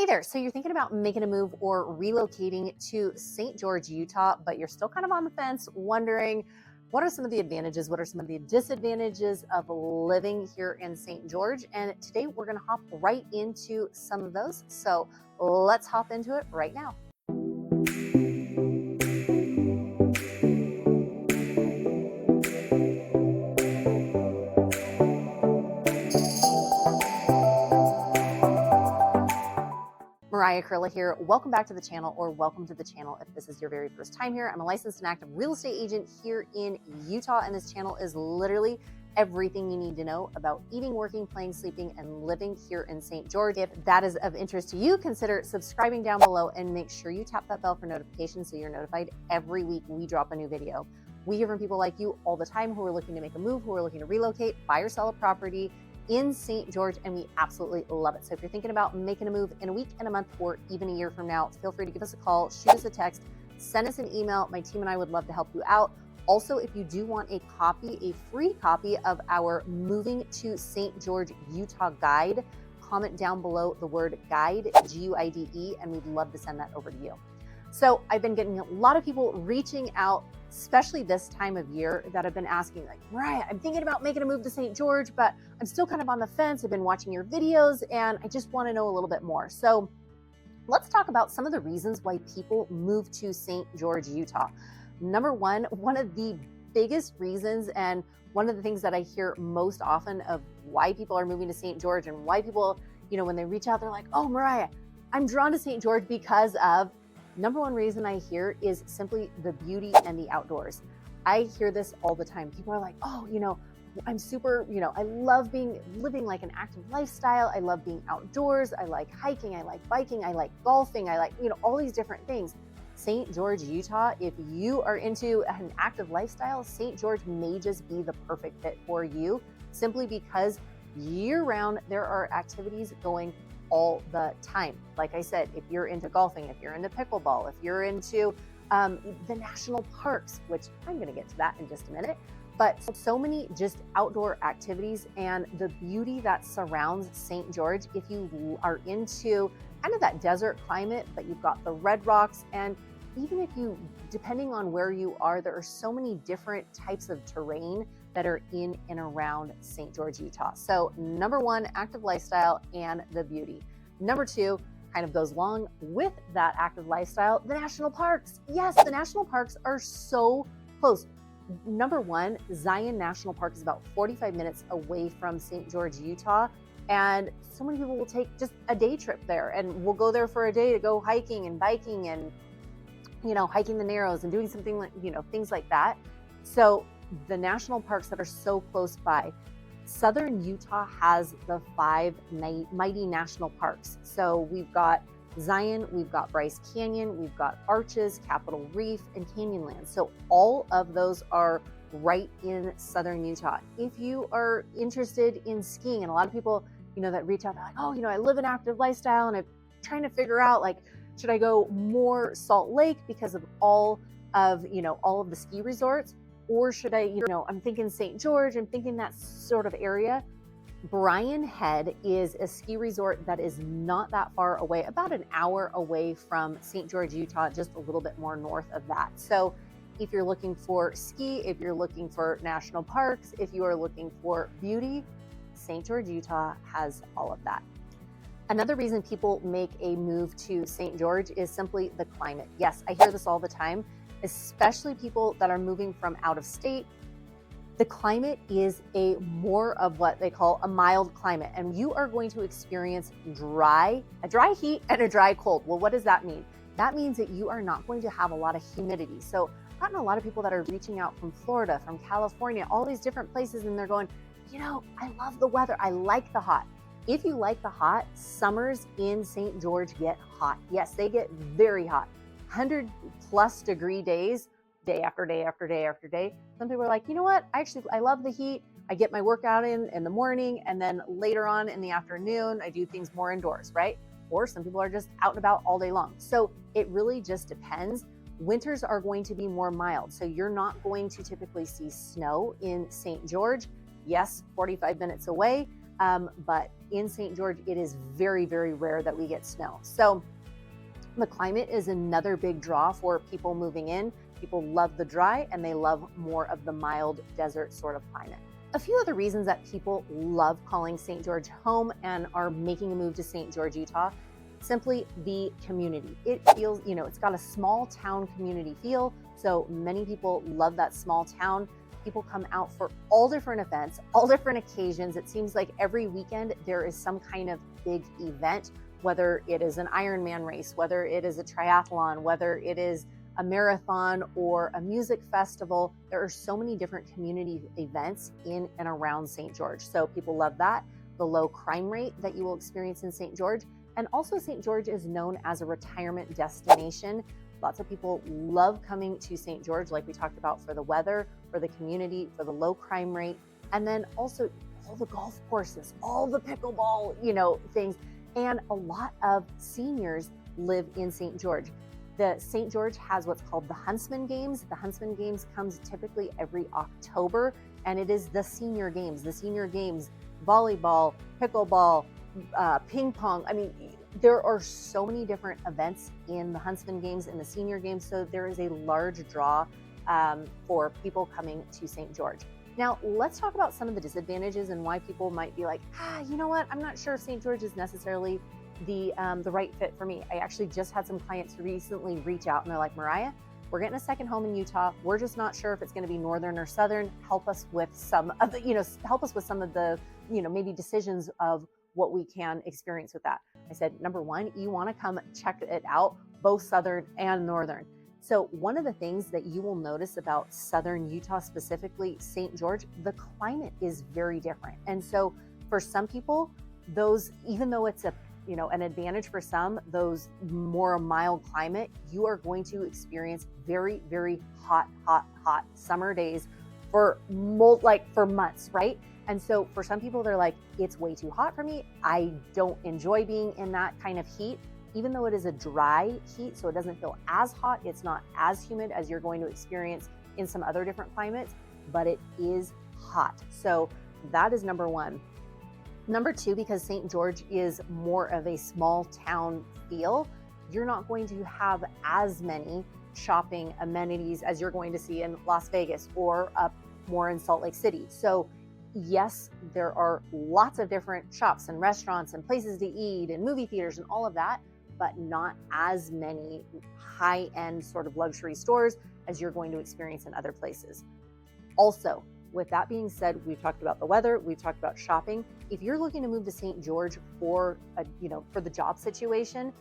there. So you're thinking about making a move or relocating to St. George, Utah, but you're still kind of on the fence, wondering what are some of the advantages, what are some of the disadvantages of living here in St. George? And today we're going to hop right into some of those. So let's hop into it right now. Mariah K here. Welcome back to the channel, or welcome to the channel if this is your very first time here. I'm a licensed and active real estate agent here in Utah, and this channel is literally everything you need to know about eating, working, playing, sleeping, and living here in St. George. If that is of interest to you, consider subscribing down below and make sure you tap that bell for notifications so you're notified every week we drop a new video. We hear from people like you all the time who are looking to make a move, who are looking to relocate, buy or sell a property in St. George, and we absolutely love it. So if you're thinking about making a move in a week, in a month, or even a year from now, feel free to give us a call, shoot us a text, send us an email. My team and I would love to help you out. Also, if you do want a copy, a free copy of our Moving to St. George, Utah guide, comment down below the word guide, G-U-I-D-E, and we'd love to send that over to you. So I've been getting a lot of people reaching out, especially this time of year, that have been asking, like, Mariah, I'm thinking about making a move to St. George, but I'm still kind of on the fence. I've been watching your videos and I just want to know a little bit more. So let's talk about some of the reasons why people move to St. George, Utah. Number one of the biggest reasons, and one of the things that I hear most often of why people are moving to St. George, and why people, when they reach out, they're like, oh, Mariah, I'm drawn to St. George because of, number one reason I hear is simply the beauty and the outdoors. I hear this all the time. People are like, oh, I'm super, I love living like an active lifestyle. I love being outdoors. I like hiking. I like biking. I like golfing. I like, all these different things. St. George, Utah, if you are into an active lifestyle, St. George may just be the perfect fit for you, simply because year round there are activities going all the time. Like I said, if you're into golfing, if you're into pickleball, if you're into the national parks, which I'm going to get to that in just a minute, but so many just outdoor activities and the beauty that surrounds St. George. If you are into kind of that desert climate, but you've got the red rocks, and even if you, depending on where you are, there are so many different types of terrain that are in and around St. George, Utah. So number one, active lifestyle and the beauty. Number two, kind of goes along with that active lifestyle, the national parks. Yes, the national parks are so close. Number one, Zion National Park is about 45 minutes away from St. George, Utah. And so many people will take just a day trip there, and we'll go there for a day to go hiking and biking and, hiking the Narrows and doing something like, things like that. So the national parks that are so close by, Southern Utah has the 5 mighty national parks. So we've got Zion, we've got Bryce Canyon, we've got Arches, Capitol Reef, and Canyonlands. So all of those are right in Southern Utah. If you are interested in skiing, and a lot of people, that reach out, they're like, oh, I live an active lifestyle and I'm trying to figure out, like, should I go more Salt Lake because of all of the ski resorts? Or should I, I'm thinking St. George, I'm thinking that sort of area. Bryan Head is a ski resort that is not that far away, about an hour away from St. George, Utah, just a little bit more north of that. So if you're looking for ski, if you're looking for national parks, if you are looking for beauty, St. George, Utah has all of that. Another reason people make a move to St. George is simply the climate. Yes, I hear this all the time, especially people that are moving from out of state. The climate is a more of what they call a mild climate, and you are going to experience a dry heat and a dry cold. Well, what does that mean? That means that you are not going to have a lot of humidity. So I've gotten a lot of people that are reaching out from Florida, from California, all these different places, and they're going, I love the weather. I like the hot. If you like the hot, summers in St. George get hot. Yes, they get very hot. 100+ degree days, day after day after day after day. Some people are like, I love the heat. I get my workout in the morning, and then later on in the afternoon, I do things more indoors, right? Or some people are just out and about all day long. So it really just depends. Winters are going to be more mild. So you're not going to typically see snow in St. George. Yes, 45 minutes away, but in St. George, it is very, very rare that we get snow. So the climate is another big draw for people moving in. People love the dry and they love more of the mild desert sort of climate. A few other reasons that people love calling St. George home and are making a move to St. George, Utah, simply the community. It feels, it's got a small town community feel. So many people love that small town. People come out for all different events, all different occasions. It seems like every weekend there is some kind of big event, whether it is an Ironman race, whether it is a triathlon, whether it is a marathon or a music festival. There are so many different community events in and around St. George. So people love that. The low crime rate that you will experience in St. George. And also St. George is known as a retirement destination. Lots of people love coming to St. George, like we talked about, for the weather, for the community, for the low crime rate, and then also all the golf courses, all the pickleball, things. And a lot of seniors live in St. George. The St. George has what's called the Huntsman Games. The Huntsman Games comes typically every October, and it is the senior games. The senior games, volleyball, pickleball, ping pong. I mean, there are so many different events in the Huntsman Games and the senior games, so there is a large draw for people coming to St. George. Now, let's talk about some of the disadvantages and why people might be like, you know what, I'm not sure if St. George is necessarily the right fit for me. I actually just had some clients recently reach out and they're like, Mariah, we're getting a second home in Utah. We're just not sure if it's going to be northern or southern. Help us with some of the, maybe decisions of what we can experience with that. I said, number one, you want to come check it out, both southern and northern. So one of the things that you will notice about southern Utah, specifically St. George, the climate is very different. And so for some people, those, even though it's an advantage for some, those more mild climate, you are going to experience very, very hot summer days for months, right? And so for some people, they're like, it's way too hot for me. I don't enjoy being in that kind of heat. Even though it is a dry heat, so it doesn't feel as hot, it's not as humid as you're going to experience in some other different climates, but it is hot. So that is number one. Number two, because St. George is more of a small town feel, you're not going to have as many shopping amenities as you're going to see in Las Vegas or up more in Salt Lake City. So yes, there are lots of different shops and restaurants and places to eat and movie theaters and all of that, but not as many high-end sort of luxury stores as you're going to experience in other places. Also, with that being said, we've talked about the weather, we've talked about shopping. If you're looking to move to St. George for the job situation,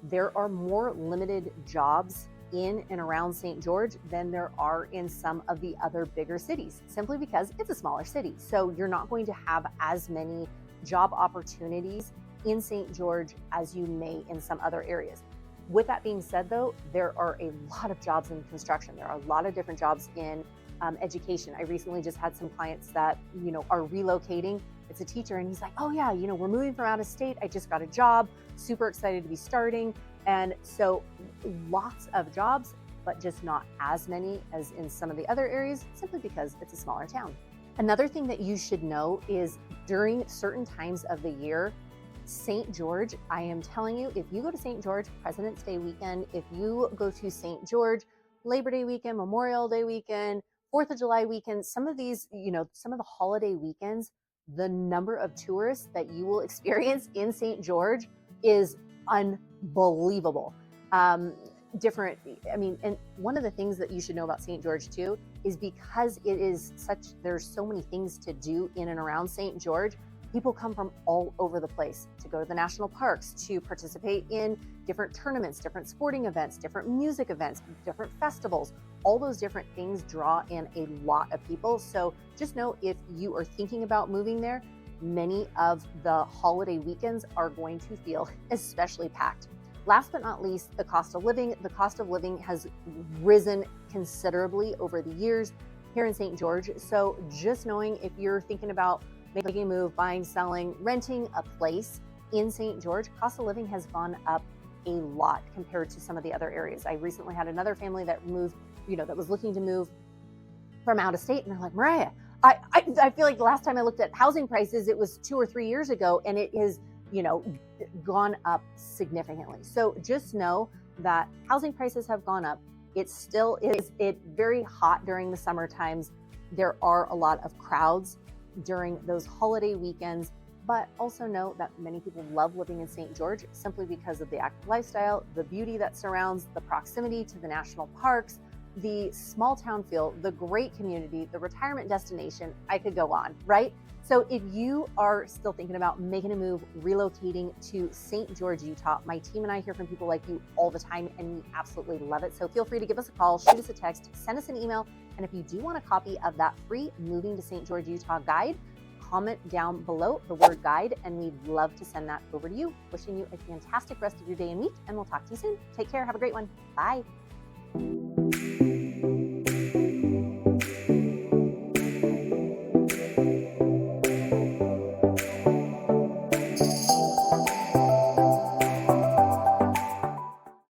there are more limited jobs in and around St. George than there are in some of the other bigger cities, simply because it's a smaller city. So you're not going to have as many job opportunities in St. George as you may in some other areas. With that being said, though, there are a lot of jobs in construction. There are a lot of different jobs in education. I recently just had some clients that, are relocating. It's a teacher and he's like, oh yeah, we're moving from out of state. I just got a job, super excited to be starting. And so lots of jobs, but just not as many as in some of the other areas, simply because it's a smaller town. Another thing that you should know is during certain times of the year, St. George, I am telling you, if you go to St. George President's Day weekend, if you go to St. George Labor Day weekend, Memorial Day weekend, 4th of July weekend, some of these, some of the holiday weekends, the number of tourists that you will experience in St. George is unbelievable. And one of the things that you should know about St. George too is because there's so many things to do in and around St. George. People come from all over the place to go to the national parks, to participate in different tournaments, different sporting events, different music events, different festivals. All those different things draw in a lot of people. So just know, if you are thinking about moving there, many of the holiday weekends are going to feel especially packed. Last but not least, the cost of living. The cost of living has risen considerably over the years here in St. George. So just knowing, if you're thinking about making a move, buying, selling, renting a place in St. George, cost of living has gone up a lot compared to some of the other areas. I recently had another family that moved, that was looking to move from out of state, and they're like, Mariah, I feel like the last time I looked at housing prices, it was 2 or 3 years ago, and it has, you know, gone up significantly. So just know that housing prices have gone up. It still is very hot during the summer times. There are a lot of crowds during those holiday weekends, but also know that many people love living in St. George simply because of the active lifestyle, the beauty that surrounds, the proximity to the national parks, the small town feel, the great community, the retirement destination. I could go on, right? So if you are still thinking about making a move, relocating to St. George, Utah, my team and I hear from people like you all the time, and we absolutely love it. So feel free to give us a call, shoot us a text, send us an email. And if you do want a copy of that free Moving to St. George, Utah guide, comment down below the word guide, and we'd love to send that over to you. Wishing you a fantastic rest of your day and week, and we'll talk to you soon. Take care. Have a great one. Bye.